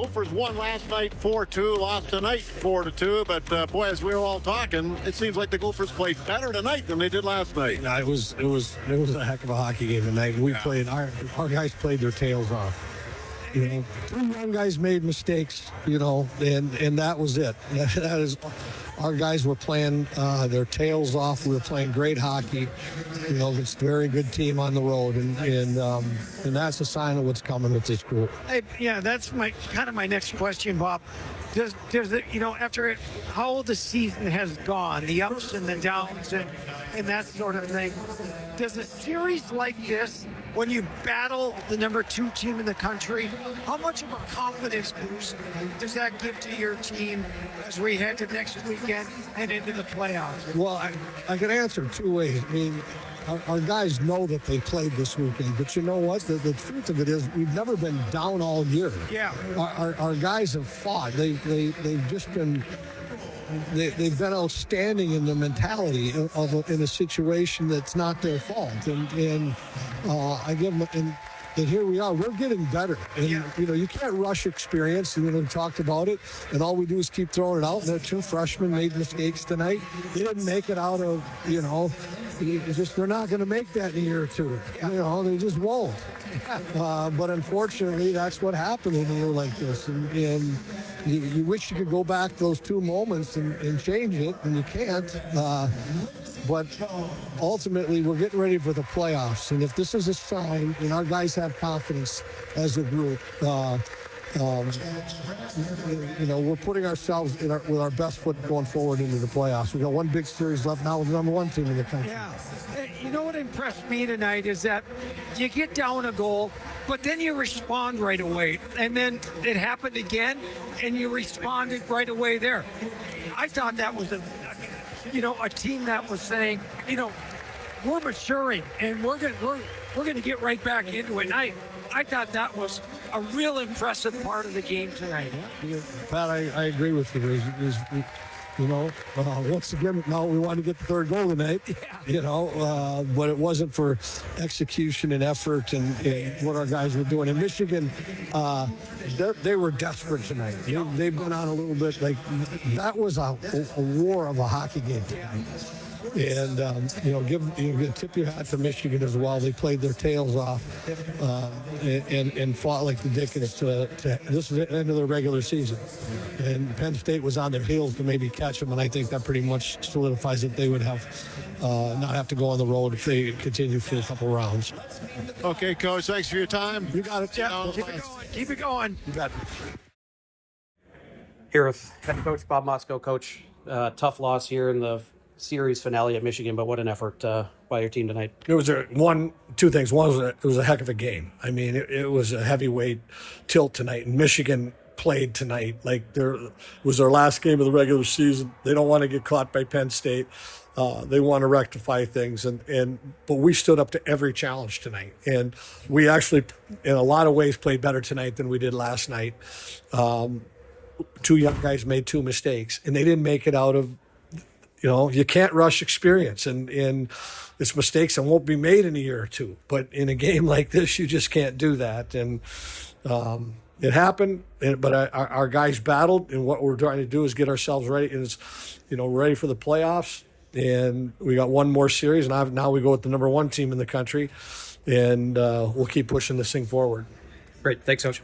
Gophers won last night 4-2, lost tonight 4-2. But boy, as we were all talking, it seems like the Gophers played better tonight than they did last night. No, it was a heck of a hockey game tonight. We played our guys played their tails off. You know, three young guys made mistakes. You know, and that was it. That is, our guys were playing their tails off. We were playing great hockey. You know, it's a very good team on the road, and that's a sign of what's coming with this group. Hey, yeah, that's my next question, Bob. Does it, after how the season has gone, the ups and the downs and that sort of thing, does a series like this, when you battle the number 2 team in the country, how much of a confidence boost does that give to your team as we head to next weekend and into the playoffs? Well, I can answer two ways. I mean, our guys know that they played this weekend, but you know what? The truth of it is, we've never been down all year. Yeah. Our guys have fought. They've just been. They've been outstanding in the mentality in a situation that's not their fault, and I give them. And here we are. We're getting better, and you can't rush experience. We talked about it, and all we do is keep throwing it out. And the 2 freshmen made mistakes tonight. They didn't make it out of they're not going to make that in a year or two. They just won't. But unfortunately, that's what happened in a year like this. And you wish you could go back to those 2 moments and change it, and you can't. But ultimately, we're getting ready for the playoffs. And if this is a sign, and our guys have confidence as a group, we're putting ourselves with our best foot going forward into the playoffs. We got one big series left now with the number 1 team in the country. Yeah. You know what impressed me tonight is that you get down a goal, but then you respond right away. And then it happened again, and you responded right away there. I thought that was a team that was saying, we're maturing, and we're going to get right back into it. And I thought that was a real impressive part of the game tonight. Pat, I agree with you. Once again, now we want to get the 3rd goal tonight. Yeah. But it wasn't for execution and effort and what our guys were doing. In Michigan, they were desperate tonight. They've been on a little bit like that was a war of a hockey game tonight. And tip your hat to Michigan as well. They played their tails off and fought like the Dickens to this is the end of the regular season. And Penn State was on their heels to maybe catch them, and I think that pretty much solidifies that they would have not have to go on the road if they continue for a couple rounds. Okay, Coach, thanks for your time. You got it. Yeah, keep it going. You got it. Here with head coach Bob Motzko. Coach, tough loss here in the series finale at Michigan, but what an effort by your team tonight. It was two things. One was it was a heck of a game. I mean, it was a heavyweight tilt tonight, and Michigan played tonight like it was their last game of the regular season. They don't want to get caught by Penn State. They want to rectify things, but we stood up to every challenge tonight, and we actually, in a lot of ways, played better tonight than we did last night. 2 young guys made 2 mistakes, and they didn't make it out of. You can't rush experience, and it's mistakes that won't be made in a year or 2. But in a game like this, you just can't do that. And it happened, but our guys battled, and what we're trying to do is get ourselves ready. And it's, ready for the playoffs. And we got one more series, and now we go with the number 1 team in the country, and we'll keep pushing this thing forward. Great. Thanks, Coach.